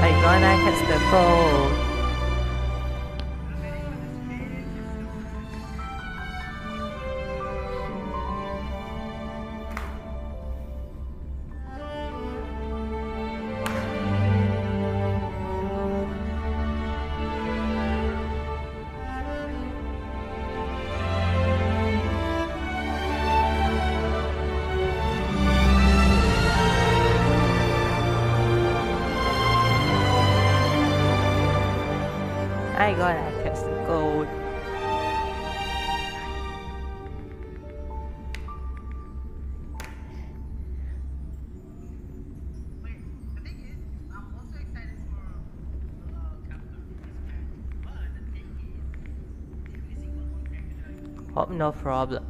I gonna catch the gold. I gonna catch the gold. Hope no problem.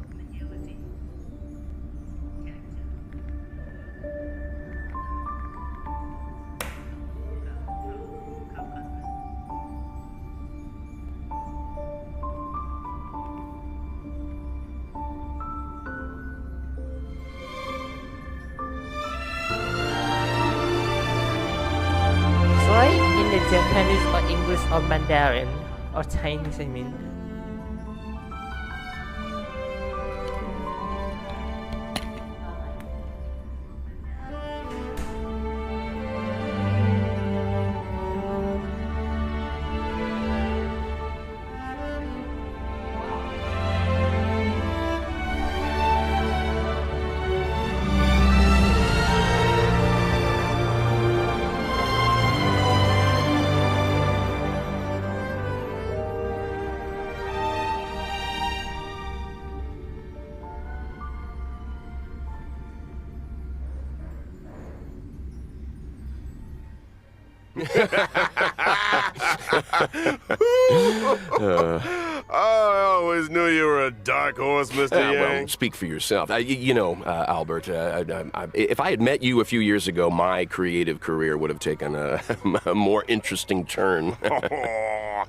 In the Japanese or English or Mandarin or Chinese, I mean. I always knew you were a dark horse, Mr. Yang. Well, speak for yourself. Albert, if I had met you a few years ago, my creative career would have taken a more interesting turn. I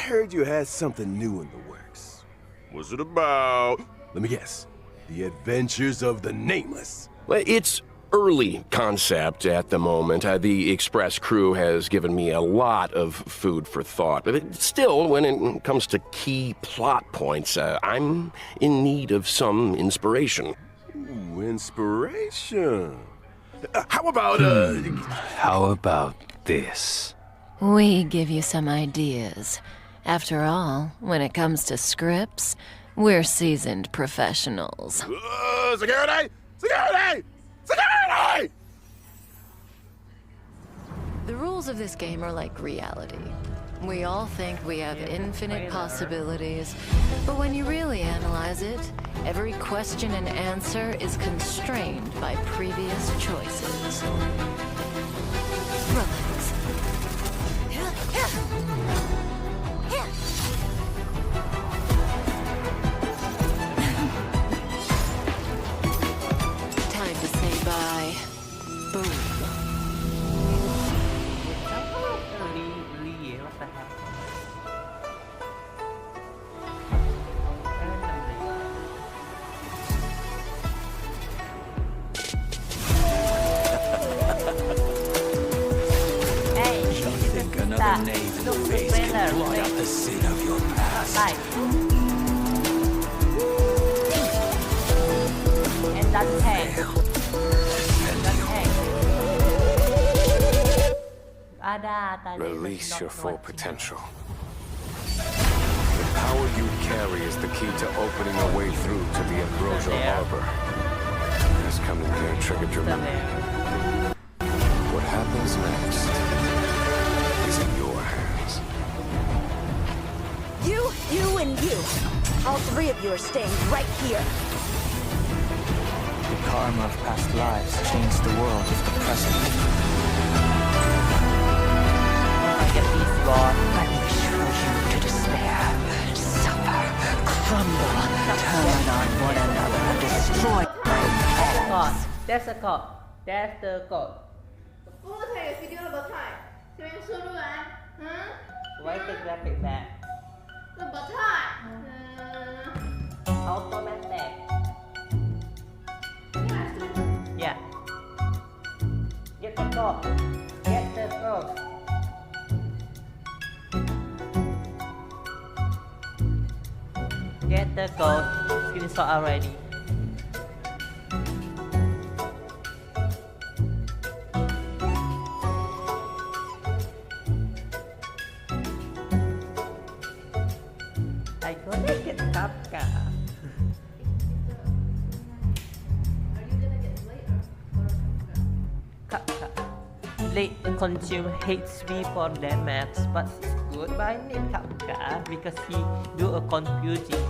heard you had something new in the works. What's it about? Let me guess. The Adventures of the Nameless. Well, it's early concept at the moment. The Express crew has given me a lot of food for thought. But still, when it comes to key plot points, I'm in need of some inspiration. Ooh, inspiration. How about, How about this? We give you some ideas. After all, when it comes to scripts, we're seasoned professionals. Security! Security! Security! The rules of this game are like reality. We all think we have infinite possibilities, but when you really analyze it, every question and answer is constrained by previous choices. Relax. Time to say bye. Boom. Another naval base can blot out the sin of your past. And that's Release your full potential. The power you carry is the key to opening a way through to the Ambrosia Harbor. Just coming here triggered your memory. What happens next is in your hands. You, and you. All three of you are staying right here. The karma of past lives changed the world of the present. I will show you to despair, suffer, crumble, turn on one another, destroy. That's a god. That's the god. Why the graphic back? Automatic. Yeah. Get the gold. Get the gold. Get the gold. Screenshot already. I gonna get Kafka. Kafka. Late consume HP for that max, but it's good by need Kafka because he do a confusing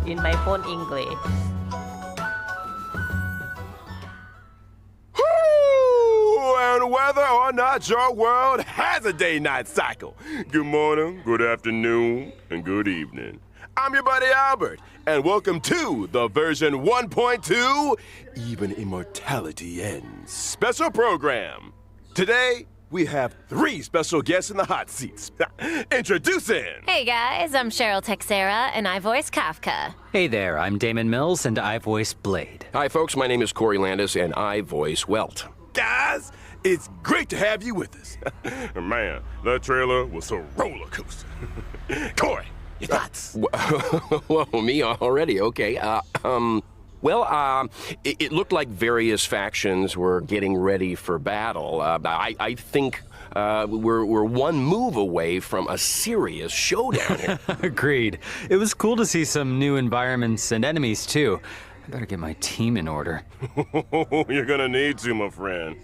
in my phone English. And whether or not your world has a day-night cycle, good morning, good afternoon, and good evening. I'm your buddy Albert, and welcome to the version 1.2 Even Immortality Ends special program. Today, we have 3 special guests in the hot seats. Introducing... Hey guys, I'm Cheryl Texera, and I voice Kafka. Hey there, I'm Damon Mills, and I voice Blade. Hi, folks. My name is Corey Landis, and I voice Welt. Guys, it's great to have you with us. Man, that trailer was a roller coaster. Corey, your thoughts? Whoa, me already? Okay. It looked like various factions were getting ready for battle. I think we're one move away from a serious showdown here. Agreed. It was cool to see some new environments and enemies, too. I better get my team in order. You're gonna need to, my friend.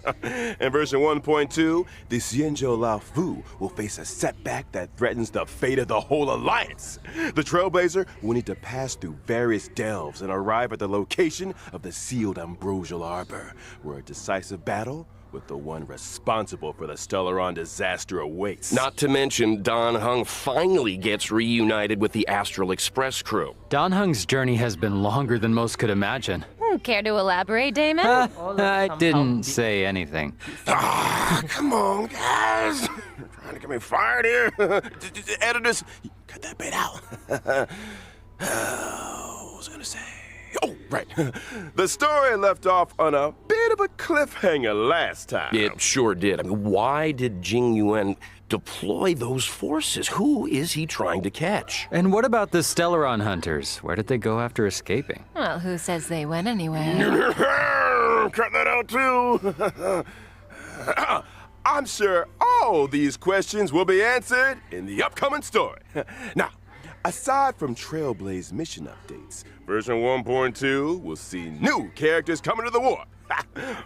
In version 1.2, the Xianzhou Lao Fu will face a setback that threatens the fate of the whole alliance. The Trailblazer will need to pass through various delves and arrive at the location of the sealed Ambrosial Arbor, where a decisive battle with the one responsible for the Stellaron disaster awaits. Not to mention, Don Hung finally gets reunited with the Astral Express crew. Don Hung's journey has been longer than most could imagine. Care to elaborate, Damon? I didn't say anything. Come on, guys. You're trying to get me fired here. Editors, cut that bit out. What was I gonna say? Oh, right. The story left off on a bit of a cliffhanger last time. It sure did. I mean, why did Jing Yuan deploy those forces? Who is he trying to catch? And what about the Stellaron hunters? Where did they go after escaping? Well, who says they went anywhere? Cut that out, too. I'm sure all these questions will be answered in the upcoming story. Now, aside from Trailblaze mission updates, version 1.2 will see new characters coming to the war.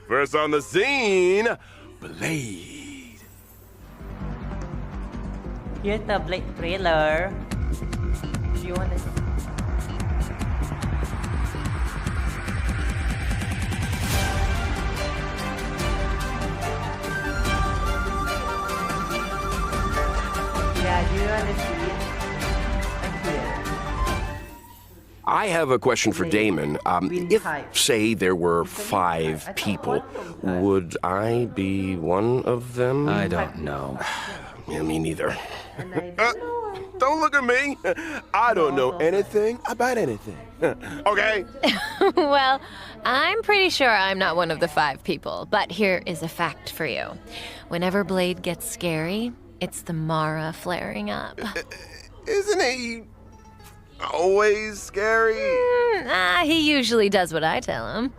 First on the scene, Blade. Here's the Blade trailer. Do you want to? Yeah, do you want to see it? I have a question for Damon. If, say, there were 5 people, would I be one of them? I don't know. Yeah, me neither. Don't look at me. I don't know anything about anything. Okay? Well, I'm pretty sure I'm not one of the 5 people, but here is a fact for you. Whenever Blade gets scary, it's the Mara flaring up. Isn't he always scary? He usually does what I tell him.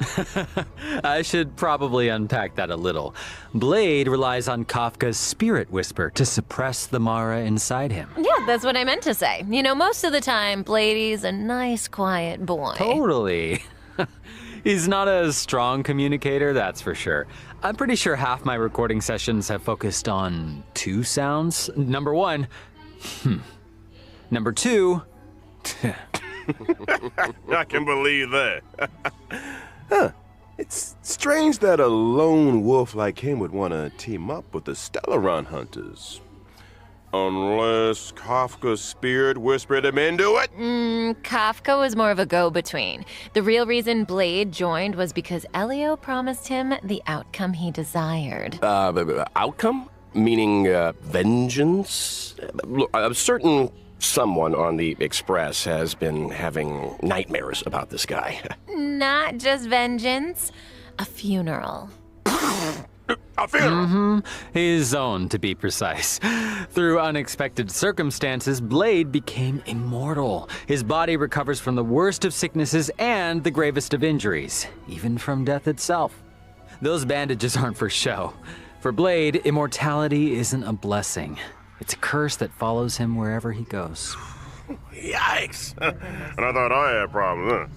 I should probably unpack that a little. Blade relies on Kafka's spirit whisper to suppress the Mara inside him. Yeah, that's what I meant to say. You know, most of the time, Bladey's a nice, quiet boy. Totally. He's not a strong communicator, that's for sure. I'm pretty sure half my recording sessions have focused on 2 sounds. Number 1, Number 2, I can believe that. Huh. It's strange that a lone wolf like him would want to team up with the Stellaron hunters. Unless Kafka's spirit whispered him into it? Kafka was more of a go-between. The real reason Blade joined was because Elio promised him the outcome he desired. Outcome? Meaning, vengeance? Look, a certain someone on the Express has been having nightmares about this guy. Not just vengeance. a funeral. A funeral? His own, to be precise. Through unexpected circumstances, Blade became immortal. His body recovers from the worst of sicknesses and the gravest of injuries, even from death itself. Those bandages aren't for show. For Blade, immortality isn't a blessing. It's a curse that follows him wherever he goes. Yikes. And I thought I had problems, huh?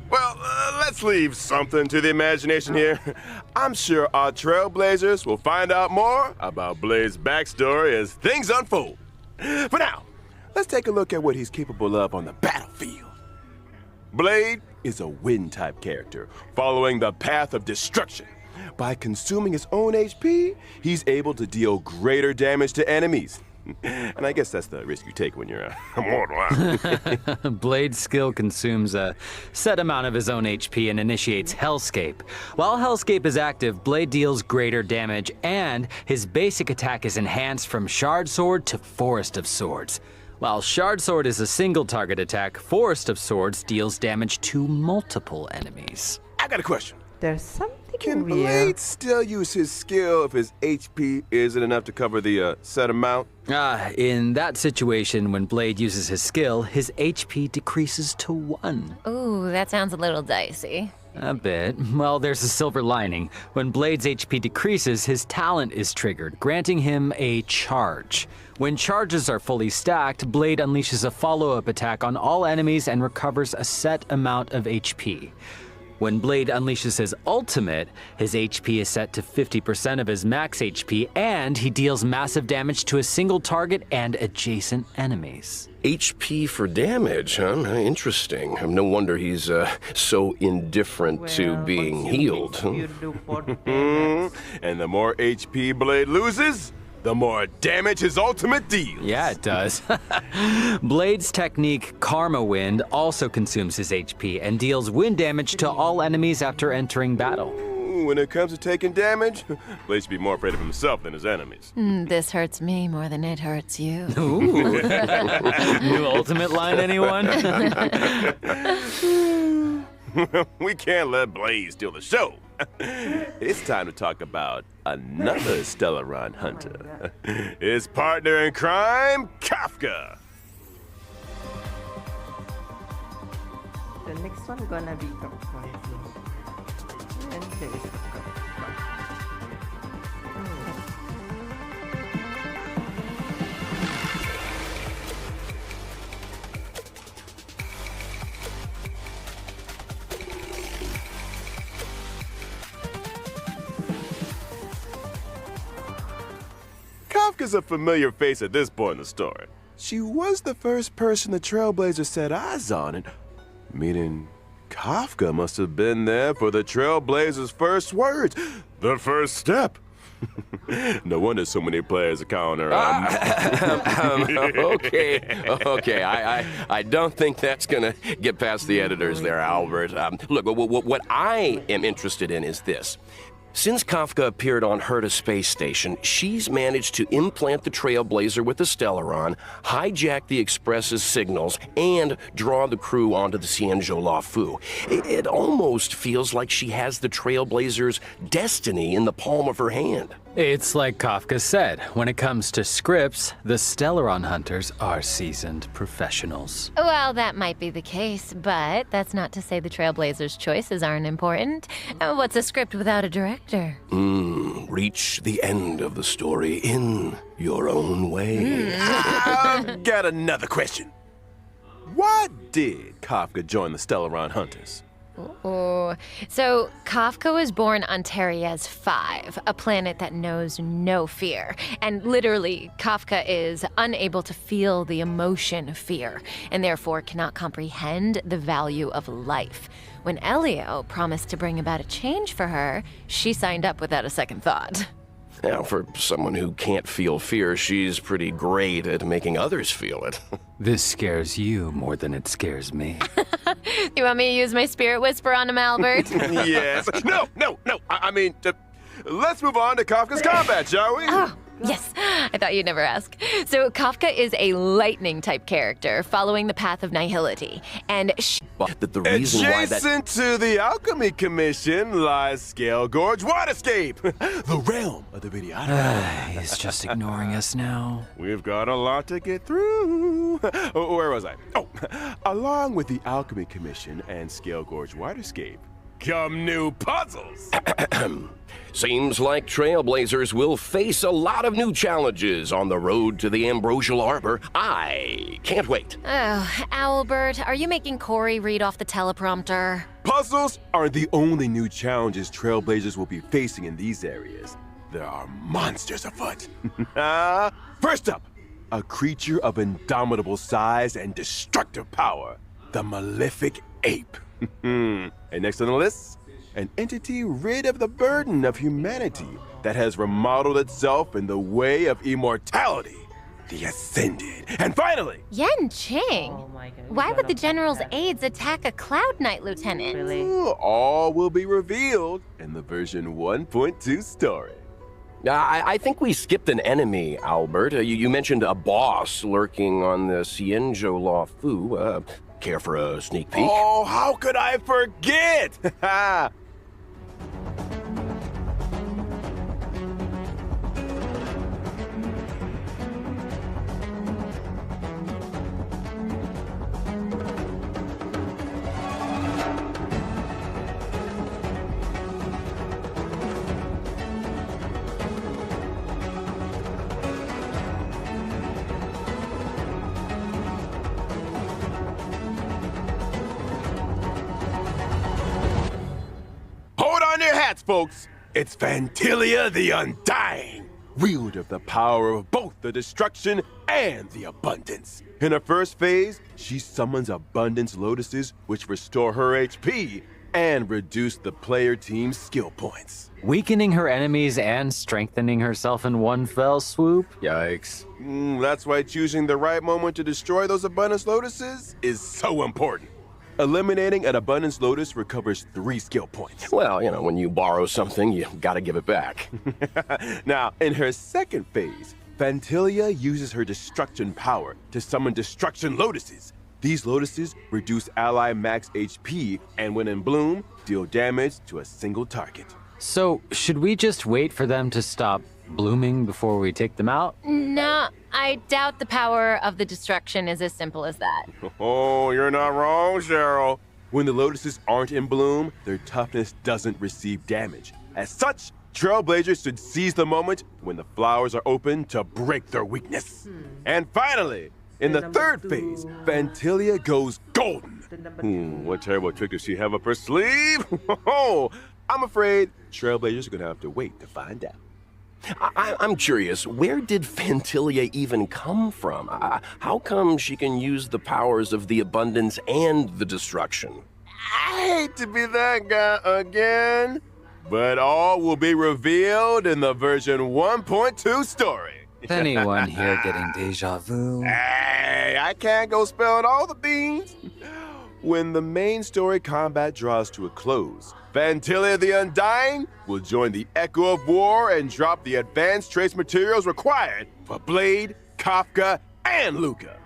Well, let's leave something to the imagination here. I'm sure our trailblazers will find out more about Blade's backstory as things unfold. For now, let's take a look at what he's capable of on the battlefield. Blade is a wind-type character, following the path of destruction. By consuming his own HP, he's able to deal greater damage to enemies. And I guess that's the risk you take when you're immortal, huh? Blade's skill consumes a set amount of his own HP and initiates Hellscape. While Hellscape is active, Blade deals greater damage, and his basic attack is enhanced from Shard Sword to Forest of Swords. While Shard Sword is a single target attack, Forest of Swords deals damage to multiple enemies. I got a question. There's something Can weird. Blade still use his skill if his HP isn't enough to cover the set amount? In that situation, when Blade uses his skill, his HP decreases to 1. Ooh, that sounds a little dicey. A bit. Well, there's a silver lining. When Blade's HP decreases, his talent is triggered, granting him a charge. When charges are fully stacked, Blade unleashes a follow-up attack on all enemies and recovers a set amount of HP. When Blade unleashes his ultimate, his HP is set to 50% of his max HP, and he deals massive damage to a single target and adjacent enemies. HP for damage, huh? Interesting. No wonder he's so indifferent to being healed. You do for damage. And the more HP Blade loses, the more damage his ultimate deals. Yeah, it does. Blade's technique, Karma Wind, also consumes his HP and deals wind damage to all enemies after entering battle. When it comes to taking damage, Blade should be more afraid of himself than his enemies. This hurts me more than it hurts you. Ooh. New ultimate line, anyone? We can't let Blade steal the show. It's time to talk about another Stellaron hunter. His partner in crime, Kafka. The next one gonna be surprising. And there is Kafka's a familiar face at this point in the story. She was the first person the Trailblazers set eyes on, and meaning Kafka must have been there for the Trailblazers' first words, the first step. No wonder so many players are calling her. Okay. I don't think that's gonna get past the editors there, Albert. Look, what I am interested in is this. Since Kafka appeared on Herta Space Station, she's managed to implant the Trailblazer with the Stellaron, hijack the Express's signals, and draw the crew onto the Cienjo Fu. It almost feels like she has the Trailblazer's destiny in the palm of her hand. It's like Kafka said, when it comes to scripts, the Stellaron hunters are seasoned professionals. Well, that might be the case, but that's not to say the Trailblazers' choices aren't important. What's a script without a director? Reach the end of the story in your own way. I've got another question. Why did Kafka join the Stellaron Hunters? Ooh. So, Kafka was born on Teriez 5, a planet that knows no fear. And literally, Kafka is unable to feel the emotion of fear, and therefore cannot comprehend the value of life. When Elio promised to bring about a change for her, she signed up without a second thought. Now, for someone who can't feel fear, she's pretty great at making others feel it. This scares you more than it scares me. You want me to use my spirit whisper on him, Albert? Yes. No. I mean, let's move on to Kafka's combat, shall we? Oh, Yes, I thought you'd never ask. So Kafka is a lightning-type character following the path of nihility, and That the reason why that... Adjacent to the Alchemy Commission lies Scale Gorge Waterscape, the realm of the videographer. He's just ignoring us now. We've got a lot to get through. Where was I? Oh, along with the Alchemy Commission and Scale Gorge Waterscape come new puzzles. Seems like Trailblazers will face a lot of new challenges on the road to the Ambrosial Arbor. I can't wait. Oh, Owlbert, are you making Corey read off the teleprompter? Puzzles aren't the only new challenges Trailblazers will be facing in these areas. There are monsters afoot. First up, a creature of indomitable size and destructive power, the Malefic Ape. And next on the list, an entity rid of the burden of humanity that has remodeled itself in the way of immortality, the Ascended. And finally, Yen Ching? Oh my god. Why would the General's General's aides attack a Cloud Knight lieutenant? Really? all will be revealed in the version 1.2 story. I think we skipped an enemy, Albert. You mentioned a boss lurking on the Xianzhou Fu. Care for a sneak peek? Oh, how could I forget? Hold on your hats, folks. It's Fantilia the Undying, wielder of the power of both the destruction and the abundance. In her first phase, she summons abundance lotuses which restore her HP and reduce the player team's skill points. Weakening her enemies and strengthening herself in one fell swoop? Yikes. That's why choosing the right moment to destroy those abundance lotuses is so important. Eliminating an abundance lotus recovers 3 skill points. Well, you know, when you borrow something, you gotta give it back. Now, in her second phase, Fantilia uses her destruction power to summon destruction lotuses. These lotuses reduce ally max HP and when in bloom, deal damage to a single target. So, should we just wait for them to stop blooming before we take them out? No, I doubt the power of the destruction is as simple as that. Oh, you're not wrong, Cheryl. When the lotuses aren't in bloom, their toughness doesn't receive damage. As such, Trailblazers should seize the moment when the flowers are open to break their weakness. And finally, in the third phase, Fantilia goes golden. What terrible trick does she have up her sleeve? I'm afraid Trailblazers are gonna have to wait to find out. I'm curious, where did Fantilia even come from? How come she can use the powers of the abundance and the destruction? I hate to be that guy again, but all will be revealed in the version 1.2 story. Anyone here getting deja vu? Hey, I can't go spilling all the beans. When the main story combat draws to a close, Fantilia the Undying will join the Echo of War and drop the advanced trace materials required for Blade, Kafka, and Luca.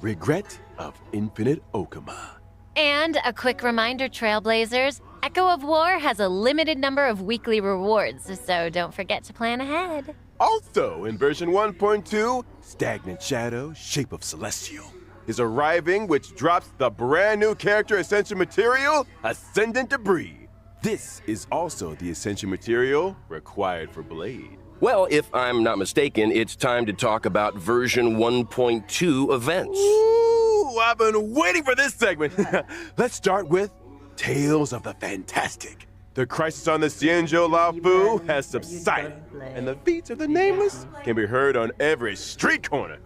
Regret of Infinite Okuma. And a quick reminder, Trailblazers, Echo of War has a limited number of weekly rewards, so don't forget to plan ahead. Also, in version 1.2, Stagnant Shadow, Shape of Celestial, is arriving, which drops the brand new character Ascension material, Ascendant Debris. This is also the Ascension material required for Blade. Well, if I'm not mistaken, it's time to talk about version 1.2 events. Ooh, I've been waiting for this segment. Let's start with Tales of the Fantastic. The crisis on the Xianzhou Fu has subsided, and the feats of the Nameless can be heard on every street corner.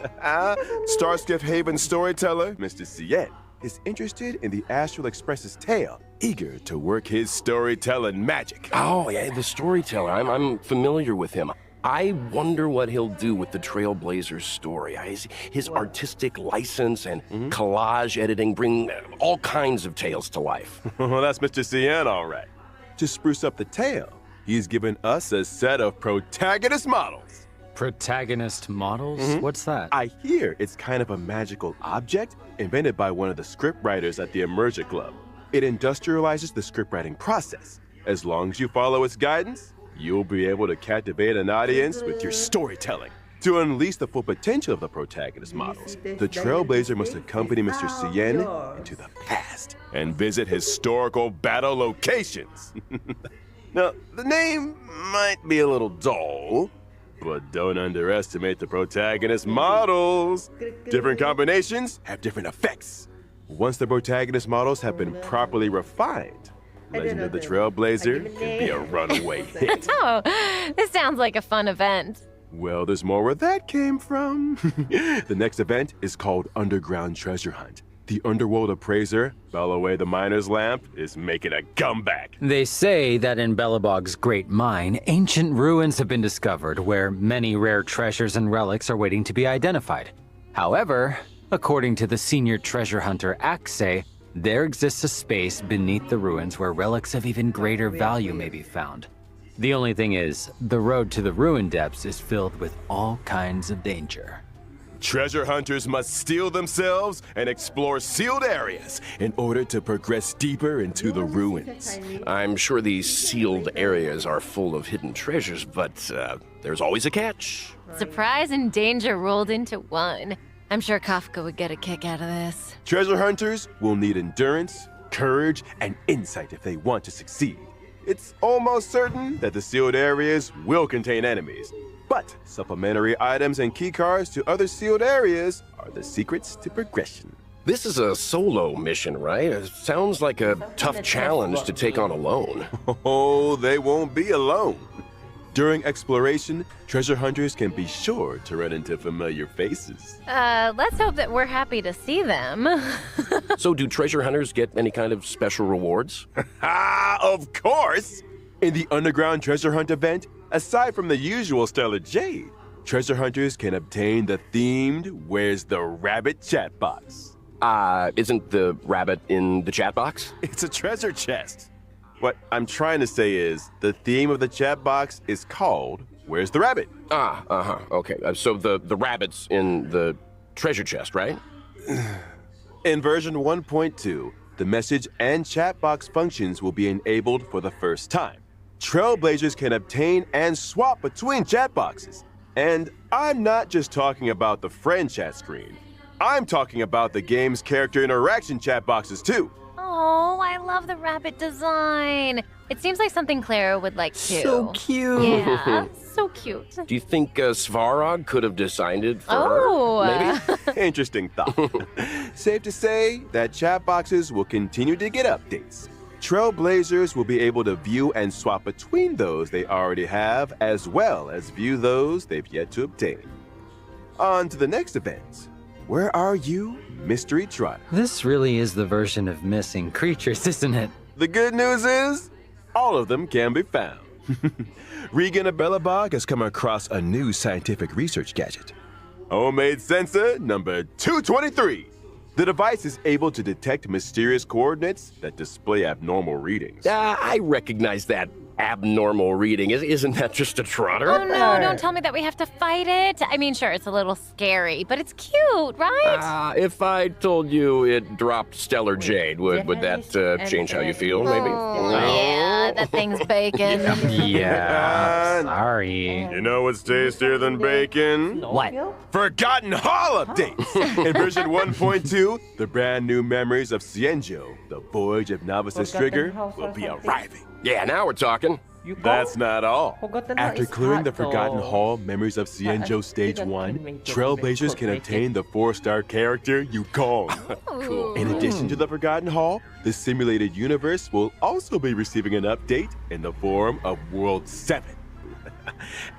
Starskiff Haven storyteller, Mr. Cien, is interested in the Astral Express's tale, eager to work his storytelling magic. Oh, yeah, the storyteller. I'm familiar with him. I wonder what he'll do with the Trailblazers story. His artistic license and collage editing bring all kinds of tales to life. Well, that's Mr. Cien, all right. To spruce up the tale, he's given us a set of protagonist models. Protagonist models? What's that? I hear it's kind of a magical object invented by one of the scriptwriters at the Immersion Club. It industrializes the scriptwriting process. As long as you follow its guidance, you'll be able to captivate an audience with your storytelling. To unleash the full potential of the protagonist models, the Trailblazer must accompany Mr. Cien into the past and visit historical battle locations. Now, the name might be a little dull, but don't underestimate the protagonist models. Different combinations have different effects. Once the protagonist models have been properly refined, Legend of the Trailblazer can be a runaway hit. Oh, this sounds like a fun event. Well, there's more where that came from. The next event is called Underground Treasure Hunt. The underworld appraiser, Bellaway the Miner's Lamp, is making a comeback. They say that in Belobog's great mine, ancient ruins have been discovered where many rare treasures and relics are waiting to be identified. However, according to the senior treasure hunter Axe, there exists a space beneath the ruins where relics of even greater value may be found. The only thing is, the road to the ruin depths is filled with all kinds of danger. Treasure hunters must steel themselves and explore sealed areas in order to progress deeper into the ruins. I'm sure these sealed areas are full of hidden treasures, but there's always a catch. Surprise and danger rolled into one. I'm sure Kafka would get a kick out of this. Treasure hunters will need endurance, courage, and insight if they want to succeed. It's almost certain that the sealed areas will contain enemies, but supplementary items and keycards to other sealed areas are the secrets to progression. This is a solo mission, right? It sounds like a tough challenge to take on alone. Oh, they won't be alone. During exploration, treasure hunters can be sure to run into familiar faces. Let's hope that we're happy to see them. So do treasure hunters get any kind of special rewards? Of course! In the Underground Treasure Hunt event, aside from the usual Stellar Jade, treasure hunters can obtain the themed Where's the Rabbit chat box. Isn't the rabbit in the chat box? It's a treasure chest. What I'm trying to say is, the theme of the chat box is called Where's the Rabbit? Okay. So the rabbit's in the treasure chest, right? In version 1.2, the message and chat box functions will be enabled for the first time. Trailblazers can obtain and swap between chat boxes. And I'm not just talking about the friend chat screen. I'm talking about the game's character interaction chat boxes too. Oh, I love the rabbit design. It seems like something Clara would like too. So cute. Yeah, so cute. Do you think Svarog could have designed it for Oh. her? Maybe? Interesting thought. Safe to say that chat boxes will continue to get updates. Trailblazers will be able to view and swap between those they already have, as well as view those they've yet to obtain. On to the next event. Where are you, Mystery Trotter? This really is the version of missing creatures, isn't it? The good news is, all of them can be found. Regan of Belobog has come across a new scientific research gadget. Homemade sensor number 223. The device is able to detect mysterious coordinates that display abnormal readings. I recognize that abnormal reading. Isn't that just a trotter? Oh no, don't tell me that we have to fight it. I mean, sure, it's a little scary, but it's cute, right? If I told you it dropped Stellar Jade, would that change how you feel, maybe? Oh, yeah, that thing's bacon. Yeah, sorry. You know what's tastier than bacon? What? Forgotten Hall updates! In version 1.2, the brand new memories of Cienjo, the Voyage of Novice's Trigger, will be arriving. Yeah, now we're talking. That's not all. Forgotten Hall After is clearing hard the Forgotten though. Hall Memories of Cienjo Stage 1, Trailblazers can obtain the 4-star character Yukong. Cool. In addition to the Forgotten Hall, the simulated universe will also be receiving an update in the form of World 7.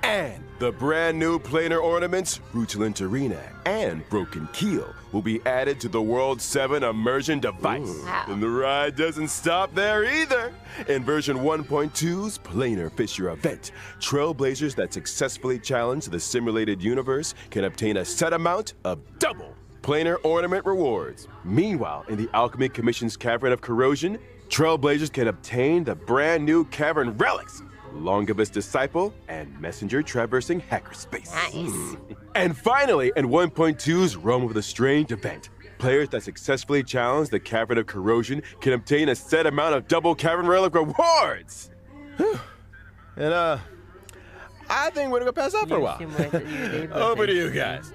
And the brand new planar ornaments, Ruchlin Arena and Broken Keel, will be added to the World 7 immersion device. Wow. And the ride doesn't stop there either. In version 1.2's Planar Fissure event, Trailblazers that successfully challenge the simulated universe can obtain a set amount of double planar ornament rewards. Meanwhile, in the Alchemy Commission's Cavern of Corrosion, Trailblazers can obtain the brand new Cavern Relics. longibus disciple, and messenger traversing hackerspace. Nice. And finally, in 1.2's Realm of the Strange event, players that successfully challenge the Cavern of Corrosion can obtain a set amount of double Cavern Relic rewards! And, I think we're gonna pass out for a while. Over to you guys.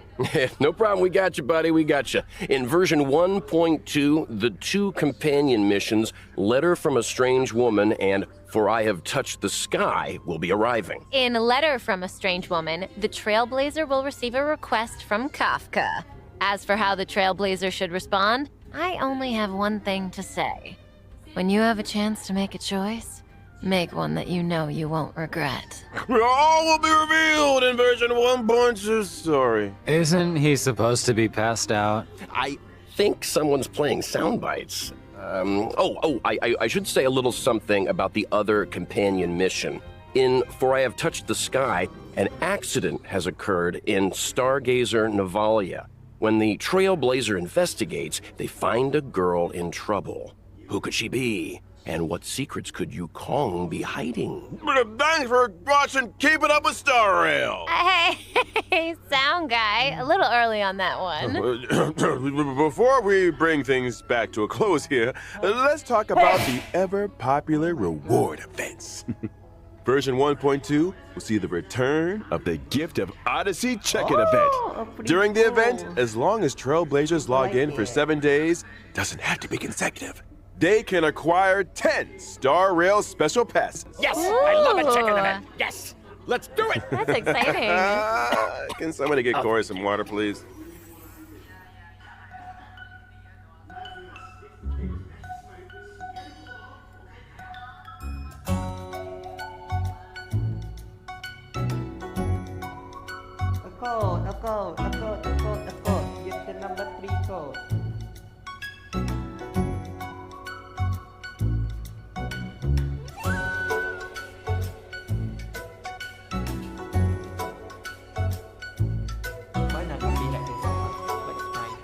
No problem, we got you, buddy, we got you. In version 1.2, the 2 companion missions, Letter from a Strange Woman and For I Have Touched the Sky, will be arriving. In a letter from a strange woman, the Trailblazer will receive a request from Kafka. As for how the Trailblazer should respond, I only have one thing to say. When you have a chance to make a choice, make one that you know you won't regret. All will be revealed in version 1.2 story. Isn't he supposed to be passed out? I think someone's playing sound bites. I should say a little something about the other companion mission. In For I Have Touched the Sky, an accident has occurred in Stargazer Navalia. When the Trailblazer investigates, they find a girl in trouble. Who could she be? And what secrets could Yukong be hiding? Thanks for watching Keep It Up with Star Rail. Hey, sound guy, a little early on that one. Before we bring things back to a close here, let's talk about the ever-popular reward events. Version 1.2 will see the return of the Gift of Odyssey Check-In event. During the event, as long as Trailblazers log in for 7 days, doesn't have to be consecutive, they can acquire 10 Star Rail special passes. Yes, I love a check-in event. Yes, let's do it. That's exciting. Can somebody get Corey some water, please? A code. Get the number 3 code. Why not be like this? But it's fine.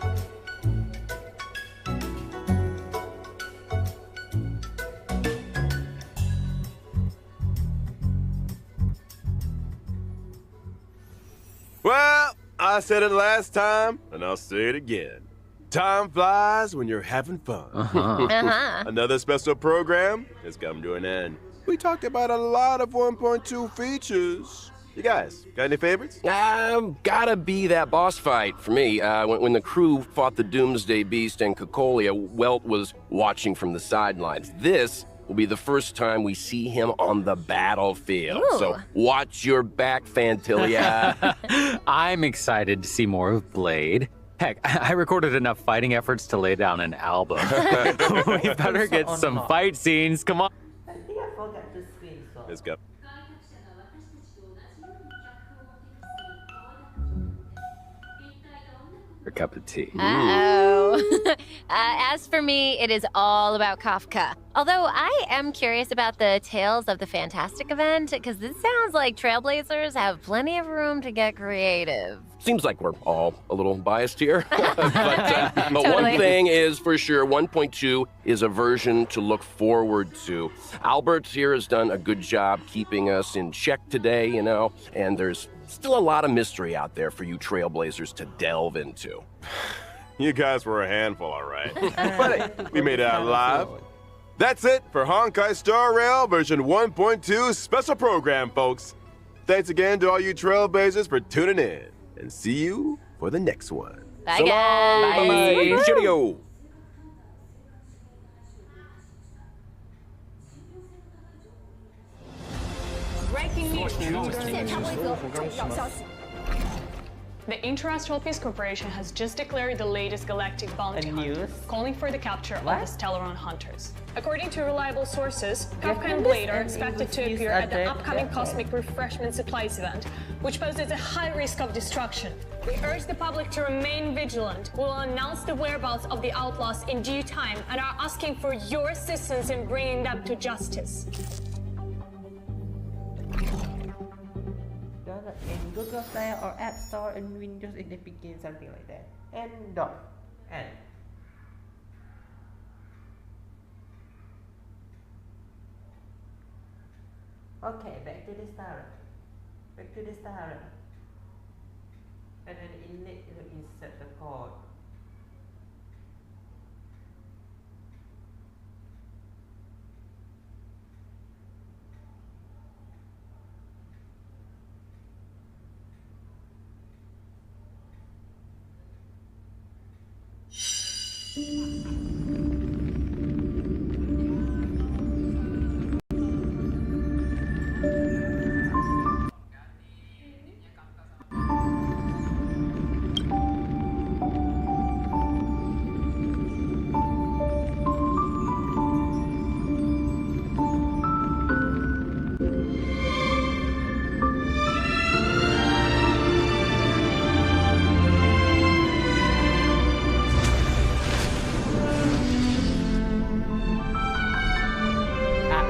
Well, I said it last time, and I'll say it again. Time flies when you're having fun. Another special program has come to an end. We talked about a lot of 1.2 features. You guys, got any favorites? Gotta be that boss fight for me. When the crew fought the Doomsday Beast and Cocolia, Welt was watching from the sidelines. This will be the first time we see him on the battlefield. Ooh. So watch your back, Fantilia. I'm excited to see more of Blade. Heck, I recorded enough fighting efforts to lay down an album. We better get some fight scenes. Come on. I think I forgot to screenshot. Let's go. A cup of tea. Uh-oh. As for me, it is all about Kafka. Although I am curious about the Tales of the Fantastic event, because this sounds like Trailblazers have plenty of room to get creative. Seems like we're all a little biased here. but Totally. one thing is for sure, 1.2 is a version to look forward to. Albert here has done a good job keeping us in check today, you know, and there's still a lot of mystery out there for you Trailblazers to delve into. You guys were a handful, all right. But hey, we made it out alive. That's it for Honkai Star Rail version 1.2 special program, folks. Thanks again to all you Trailblazers for tuning in. And see you for the next one. Bye, So long. guys. Bye-bye. Cheerio. The International Peace Corporation has just declared the latest galactic bounty hunt, calling for the capture of the Stellaron hunters. According to reliable sources, Kafka and Blade are expected to appear at the upcoming Cosmic Refreshment Supplies event, which poses a high risk of destruction. We urge the public to remain vigilant. We will announce the whereabouts of the outlaws in due time and are asking for your assistance in bringing them to justice. Download in Google Play or App Store and Windows in the beginning, something like that. And done. And Okay, back to the star. Back to the star. And then in it, you insert the code.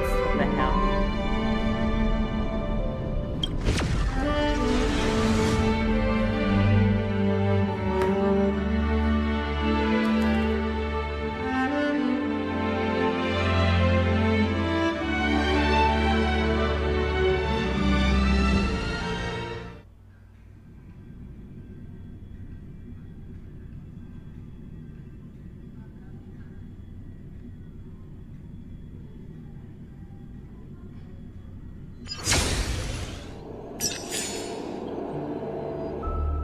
What the hell?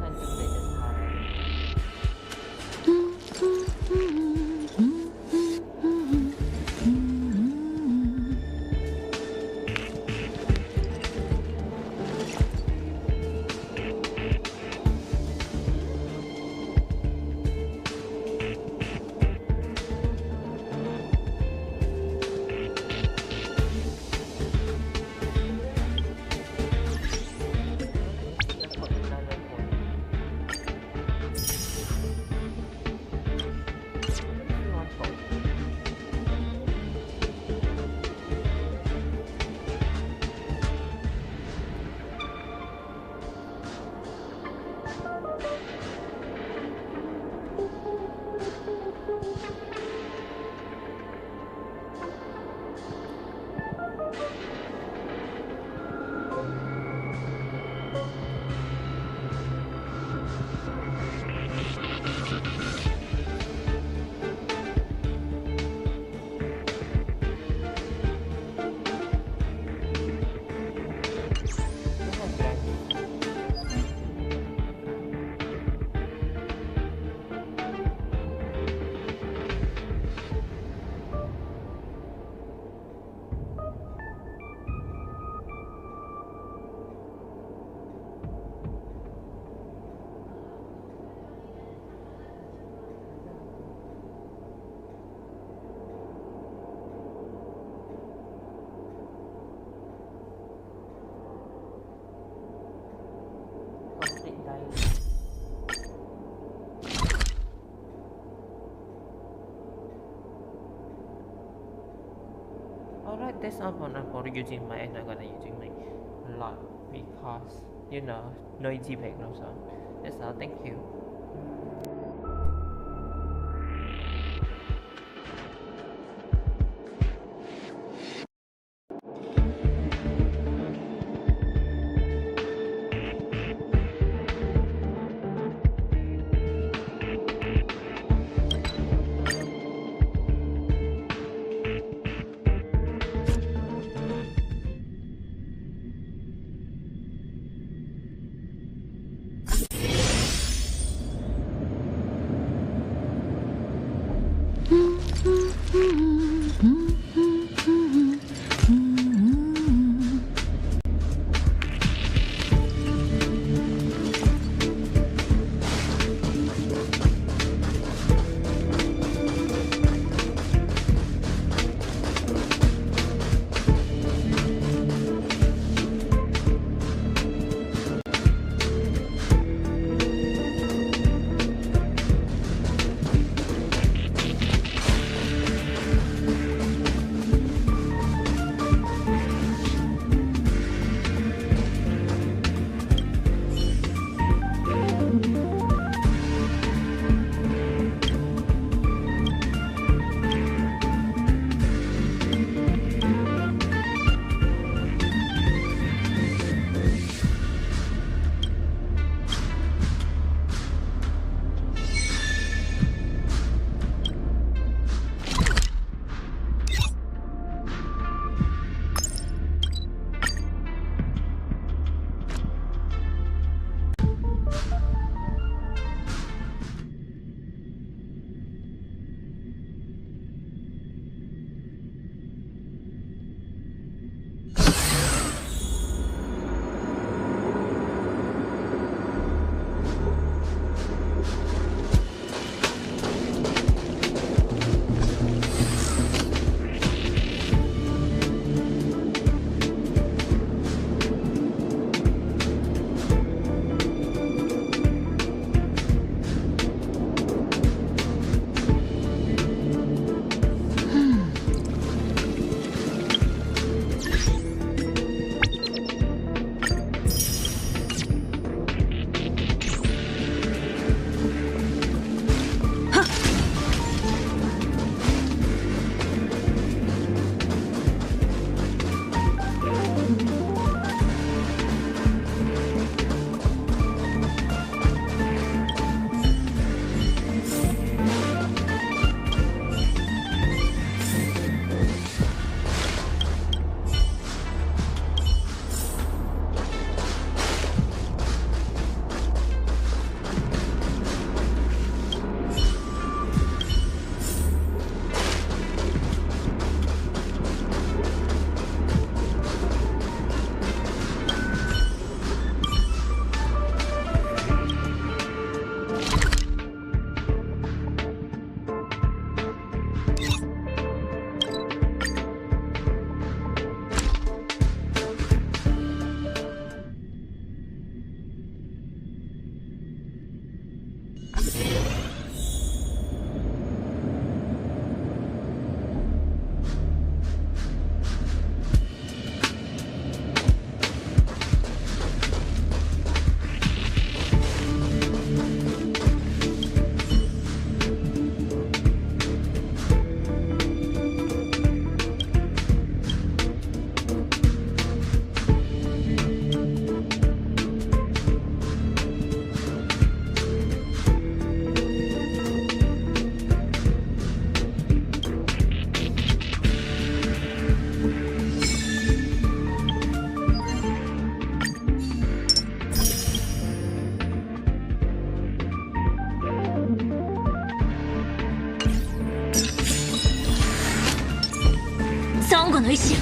And the latest horror. Complete dialogue. Alright, that's all for using my I'm not gonna using my lot because you know noisy background sound. That's all, thank you. 意志よ。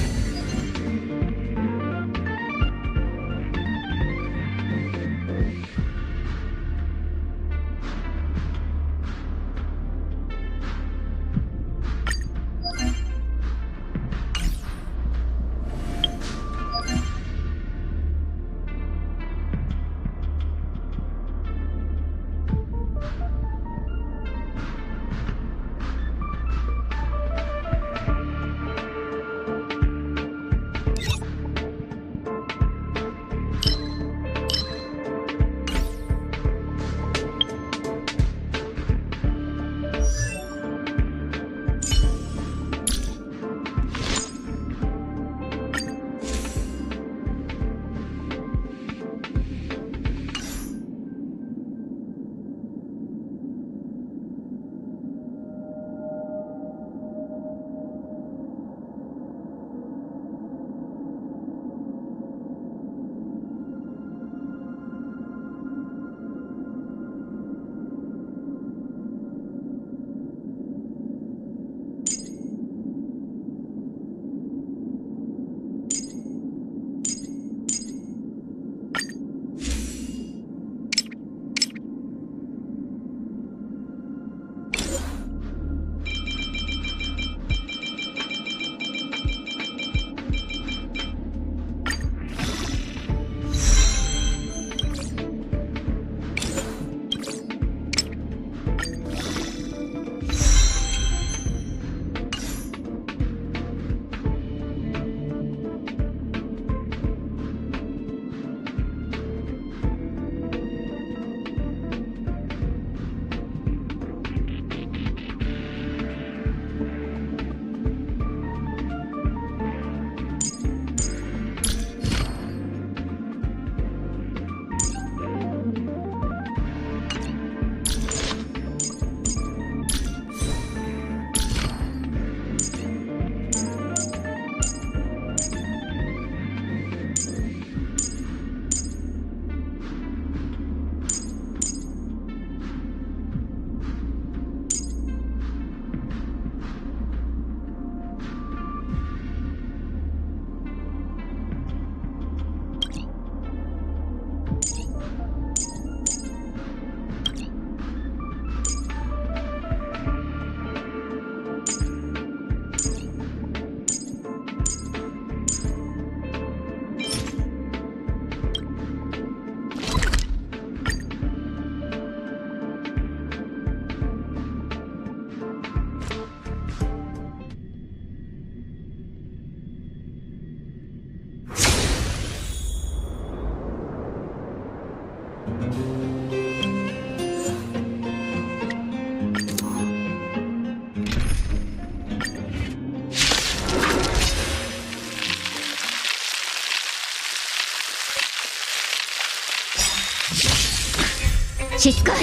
しつこい。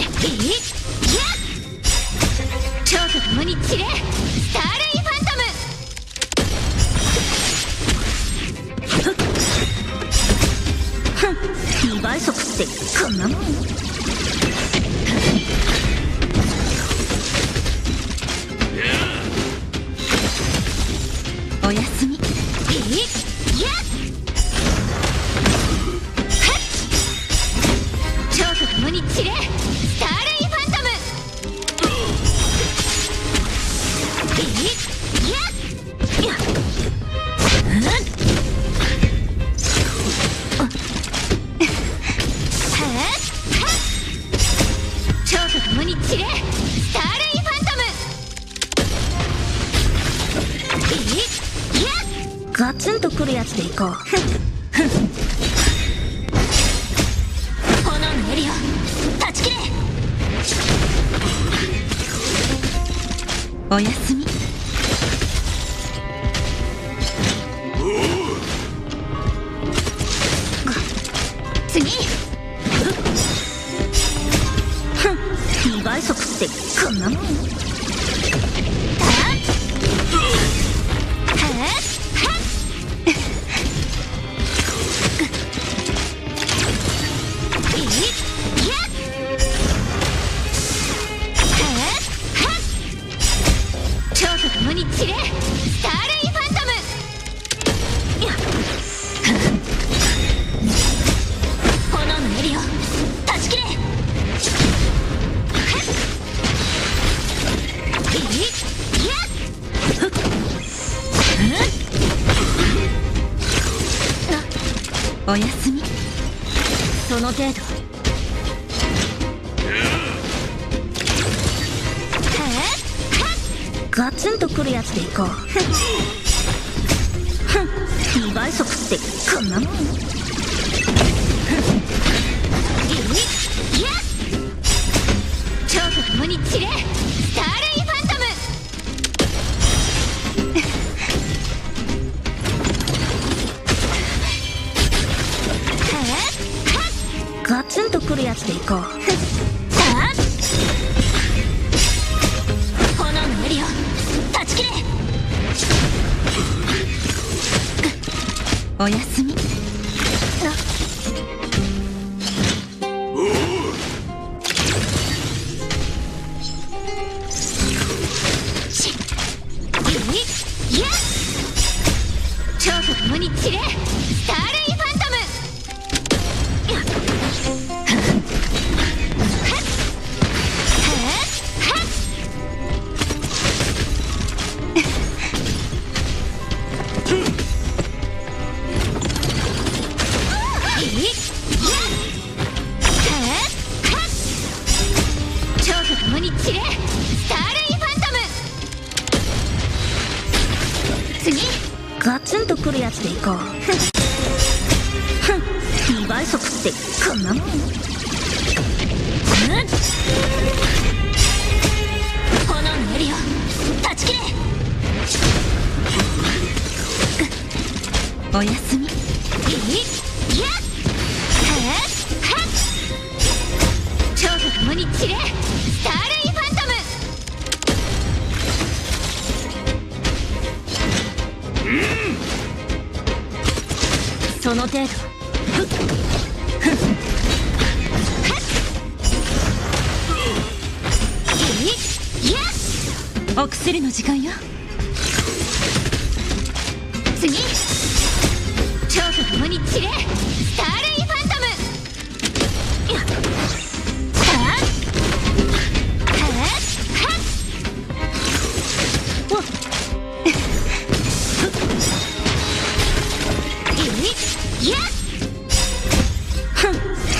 超と共に散れ、スターレイファントム。2倍速ってこんなもん。おやすみ。超と共に散れ、スターレイファントム。超と共に散れ、スターレイファントム。ガツンとくるやつでいこう。炎のエリア断ち切れ。おやすみ。次。2倍速ってこんなもん。超と共に散れ、スターレイファントム。おやすみ。その程度。ガツンとくるやつでいこう。2倍速ってこんなもん。超と共に散れ、スターレイファントム。ガツンとくるやつでいこう。炎のエリオ、断ち切れ。おやすみ。超と共に散れ、スターレイファントム。超と共に散れ、スターレイファントム。次。ガツンとくるやつでいこう。2倍速ってこんなもん。炎のエリオ、断ち切れ。おやすみ。超と共に散れ、スターレイファントム。その程度。お薬の時間よ。次。超と共に散れ、スターレイファントム。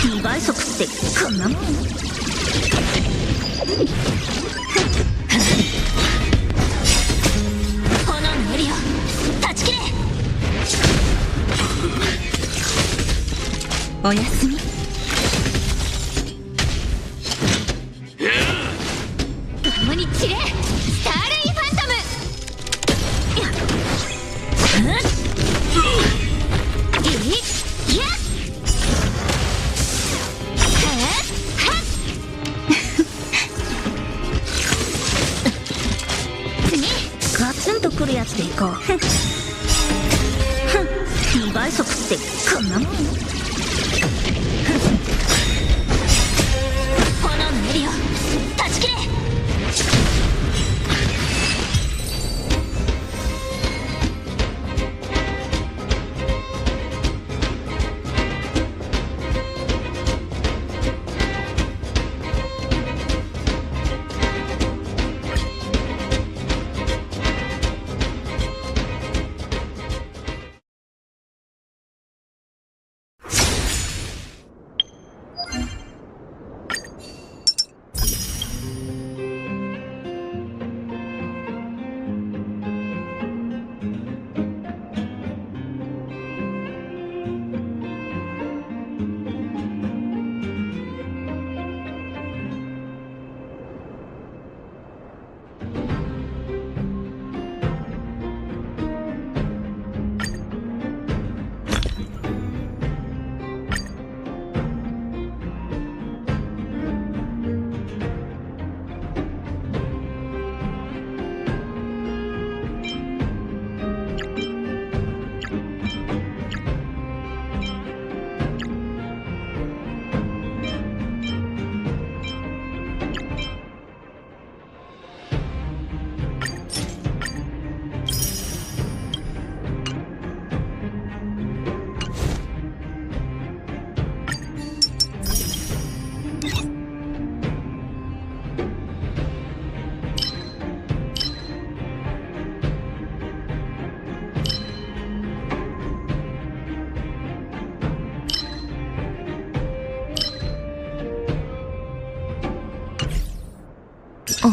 2倍速ってこんなもん。炎のエリオ、断ち切れ。おやすみ。共に散れ、スターレイファントム。ガツンとくるやつでいこう。2倍速ってこんなもん。炎のエリオ、断ち切れ。100%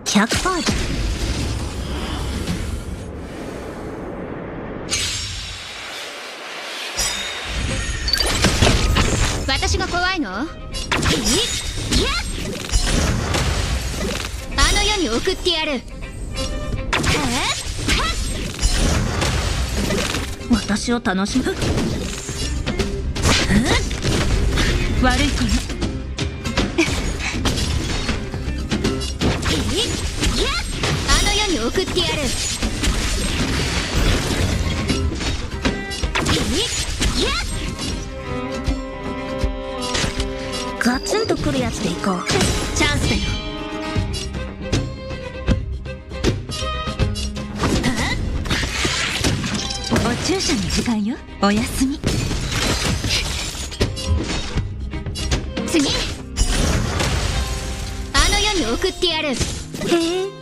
じゃ。私が怖いの？あの世に送ってやる。私を楽しむ。悪いかな。あの世に送ってやる。ガツンとくるやつでいこう。チャンスだよ。お注射の時間よ。おやすみ。次、あの世に送ってやる。へえ、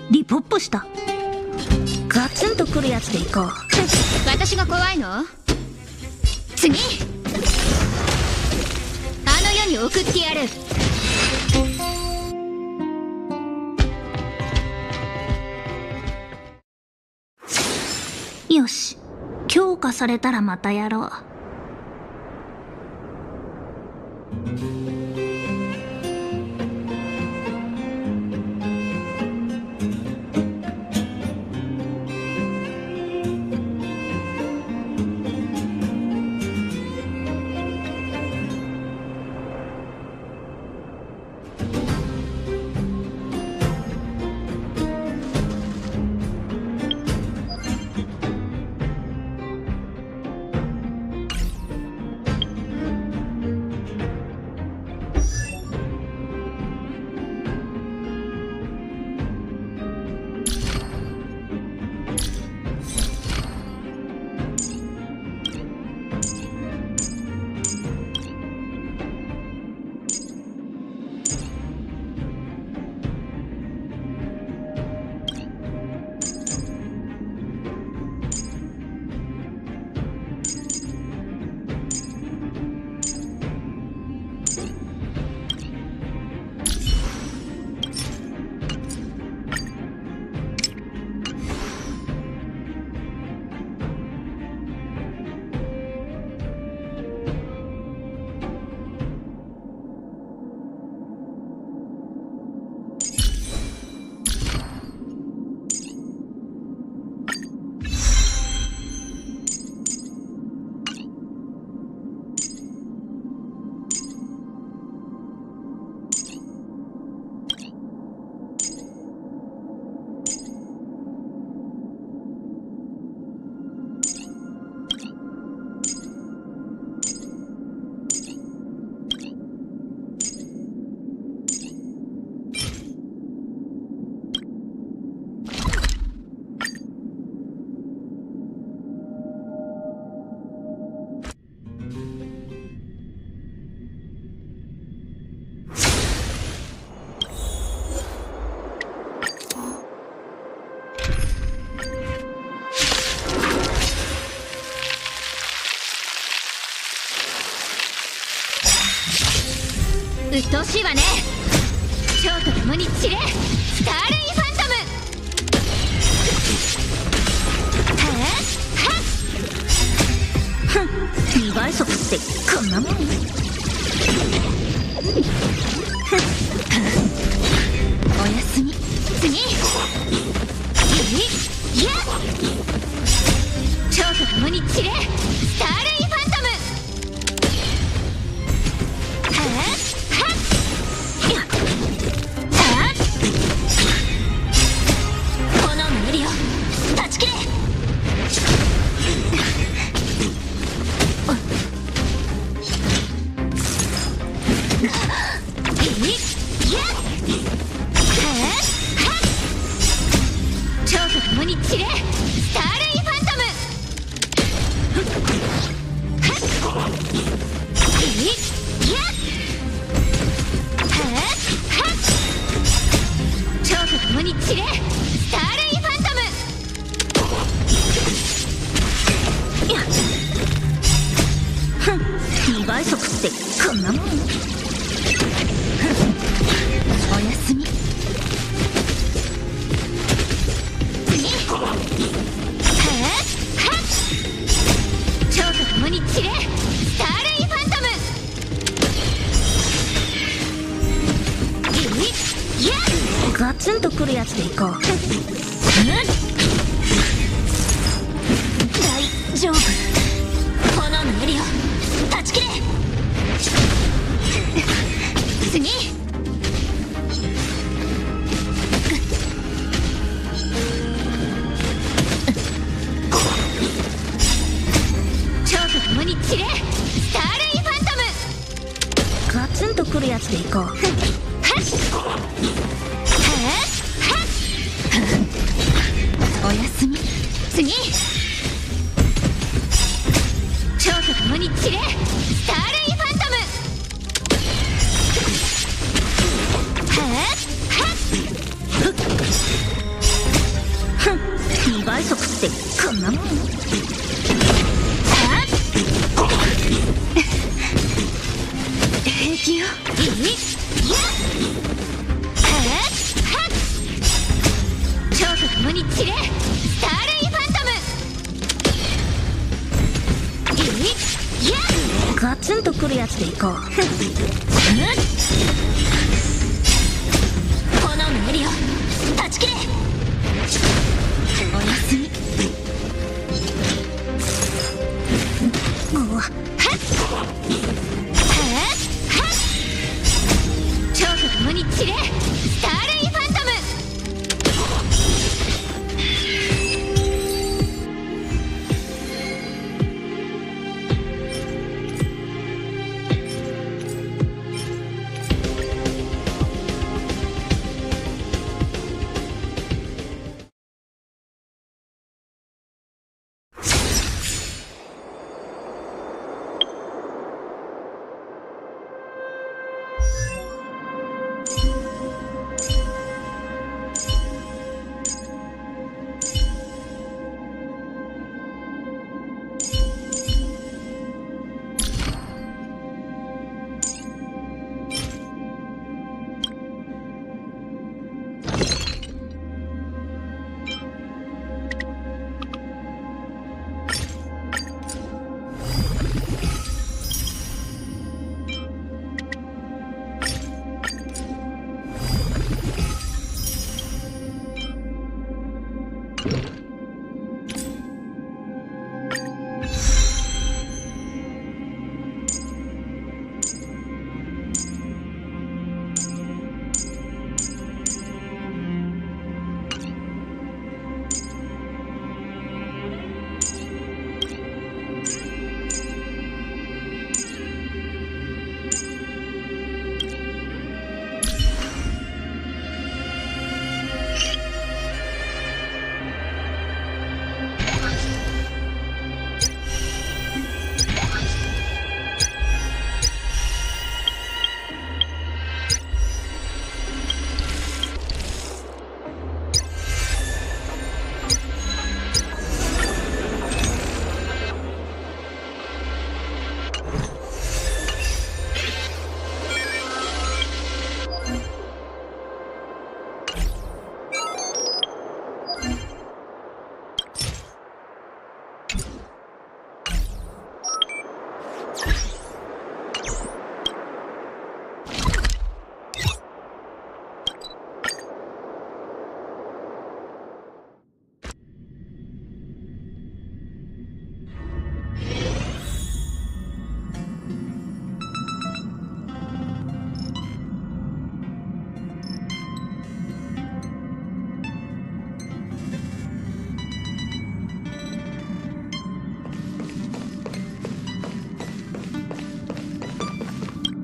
リポップした。ガツンとくるやつでいこう。私が怖いの？次、あの世に送ってやる。よし、強化されたらまたやろう。鬱陶しいわね。蝶と共に散れ、スターレイファントム。2倍速ってこんなもん。おやすみ。次、蝶と共に散れ、スターレイファントム。炎のエリア断ち切れ。蝶と共に散れ、スターレイファントム。蝶と共に散れ、スターレイファントム。2倍速ってこんなもん。くるやつでいこう。大丈夫。炎のエリオ断ち切れ。次。超と共に散れ。スターレイファントム。ガツンとくるやつでいこう。おやすみ。次。超と共に散れ。スターレイファントム。2倍速ってこんなもん。平気よ。いい？超と共に散れ。スターレイファントム。いい？ガツンとくるやつでいこう。炎のエリオ断ち切れ。おやすみ。超と共に散れ。スターレイファントム。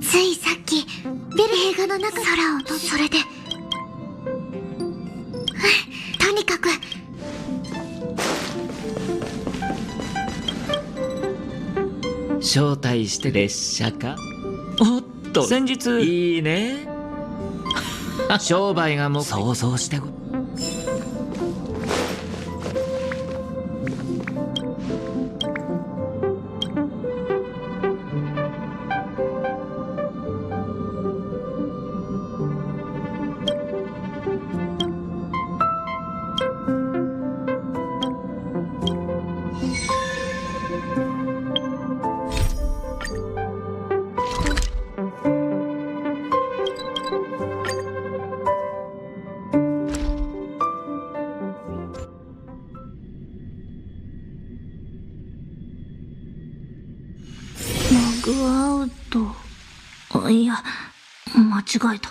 ついさっきビル映画の中空を飛ぶ。それでとにかく招待して列車か。おっと先日いいね商売がもう想像してごグアウト。いや、間違えた。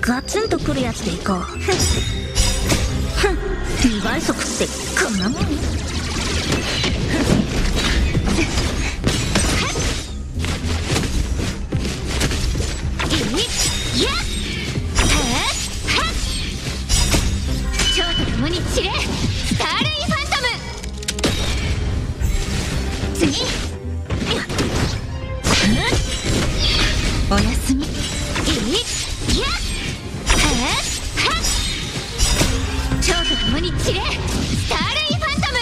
ガツンとくるやつでいこう。2倍速ってこんなもん。超と共に散れ、スターレイファントム。次おやすみ。超と共に散れ、スターレイファントム。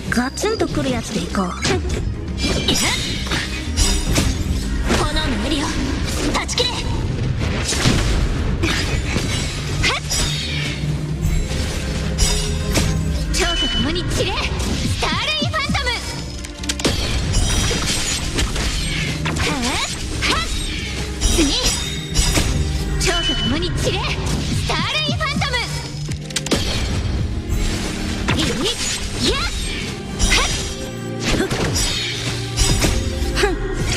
ガツンとくるやつでいこう。炎のエリオ断ち切れ。超と共に散れ、スターレイファントム。次超と共に散れ、スターレイファントム。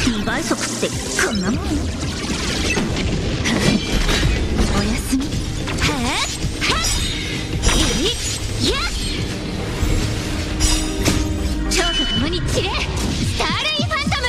2倍速ってこんなもん。おやすみ。超と共に散れ、スターレイファントム。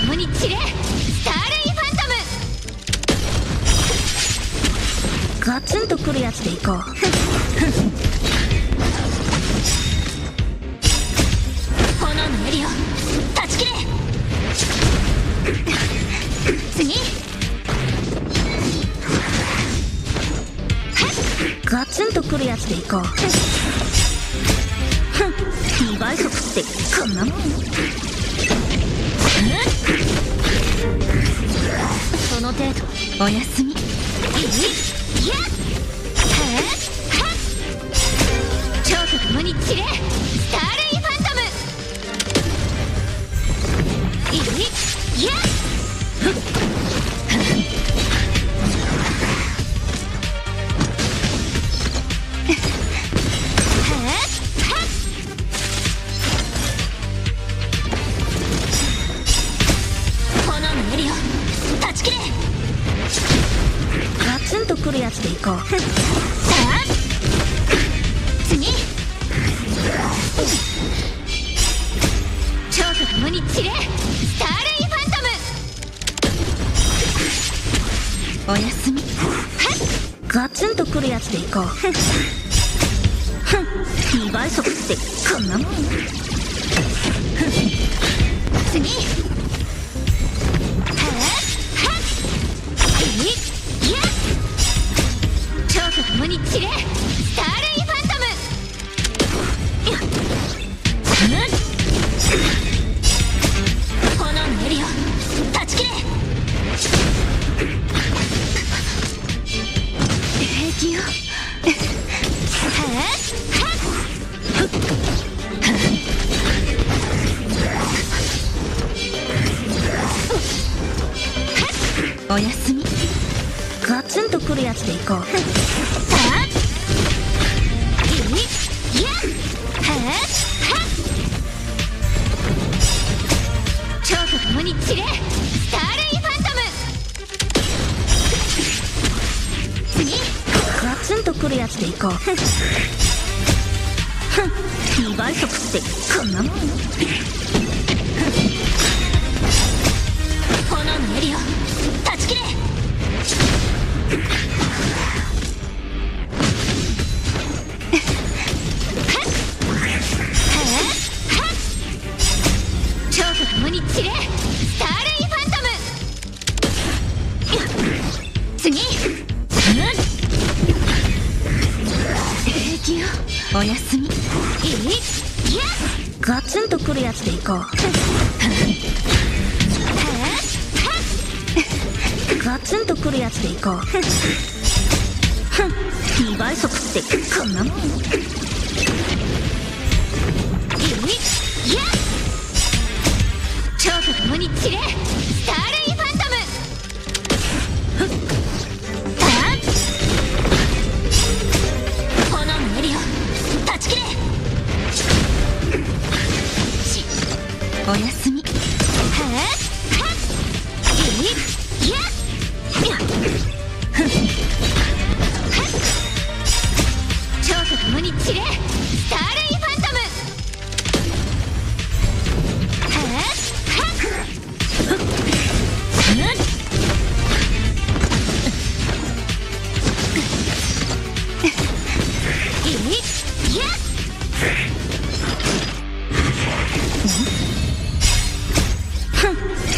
共に散れスターレイファントム。ガツンとくるやつでいこう。炎のエリオ断ち切れ。次ガツンとくるやつでいこう。2倍速ってこんなもん。その程度おやすみ。いや蝶と共に散れスターレイファントム。いや来るやつでいこう。次蝶と共に散れスターレイファントム。おやすみ。ガツンと来るやつでいこう。2倍速ってこんなもん。次共に散れスターレイファントム。炎のエリオ断ち切れ。平気よ。おやすみ。ガツンとくるやつでいこう。蝶と共に散れスターレイファントム。次ガツンとくるやつでいこう。2倍速ってこんなもん。炎のエリオ断ち切れ。蝶と共に散れスターレイファントム。次平気よ。おやすみ。ガツンとくるやつでいこう。ガツンとくるやつでいこう。2倍速ってこんなもん。蝶と共に散れスターレイファントム。炎のエリオ断ち切れ。おやすみ。蝶と共に散れスターレイファントム。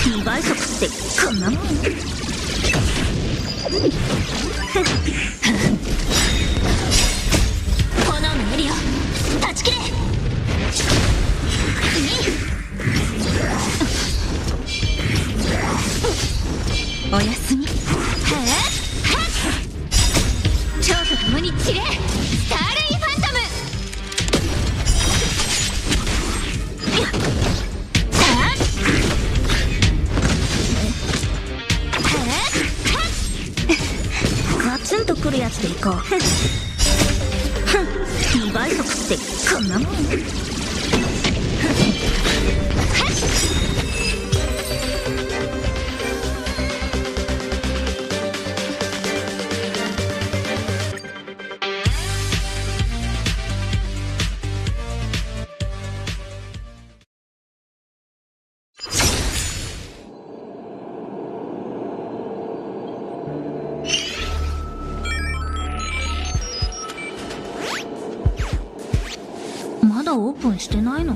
2倍速ってこんなもん。炎のエリオ断ち切れ。おやすみ。蝶と共に散れスターレイファントム。ガツンとくるやつでいこう。2倍速ってこんなもん。オープンしてないの？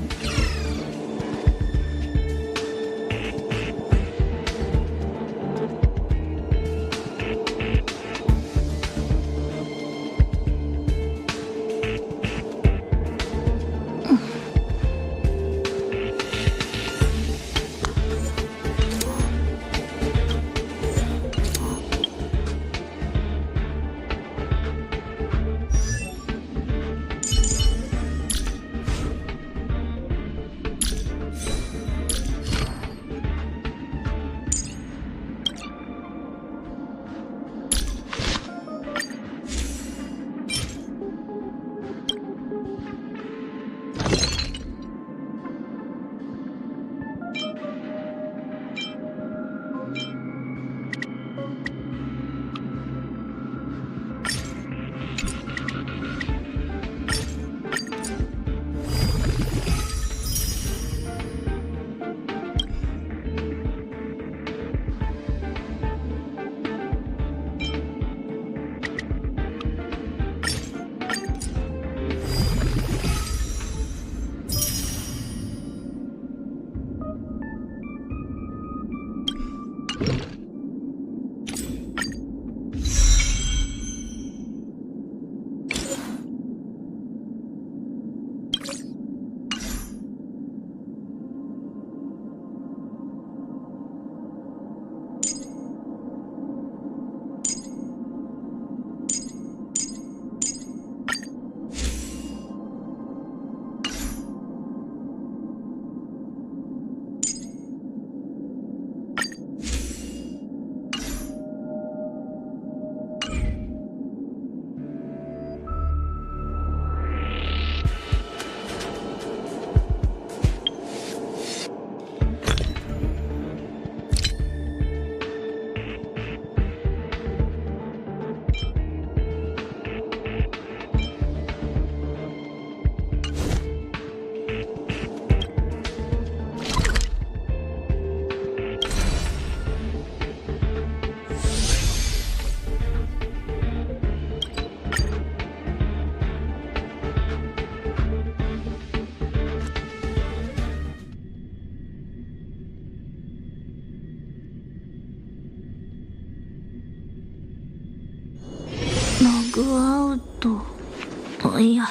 ログアウト。いや、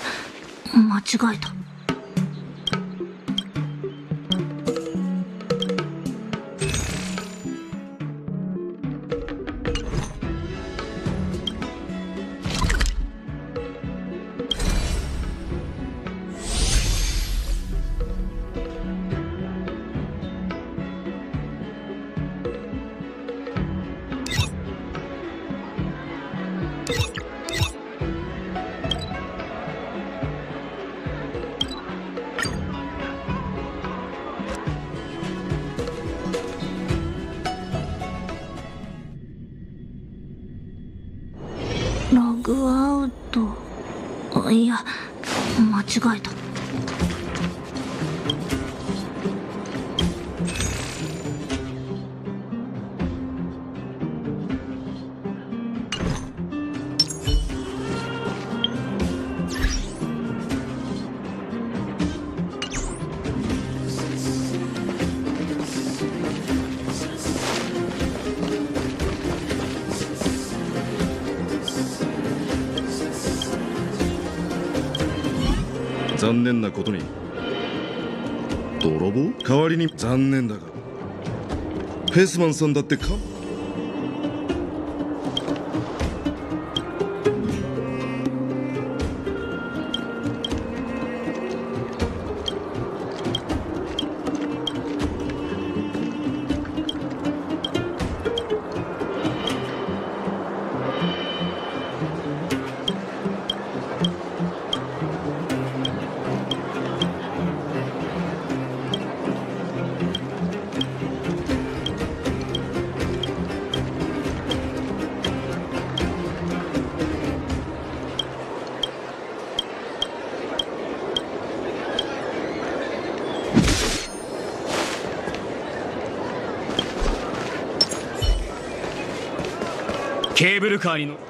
間違えた。ログアウト。いや、間違えた。残念なことに泥棒？代わりに残念だがフェスマンさんだってか。ケーブルカーにの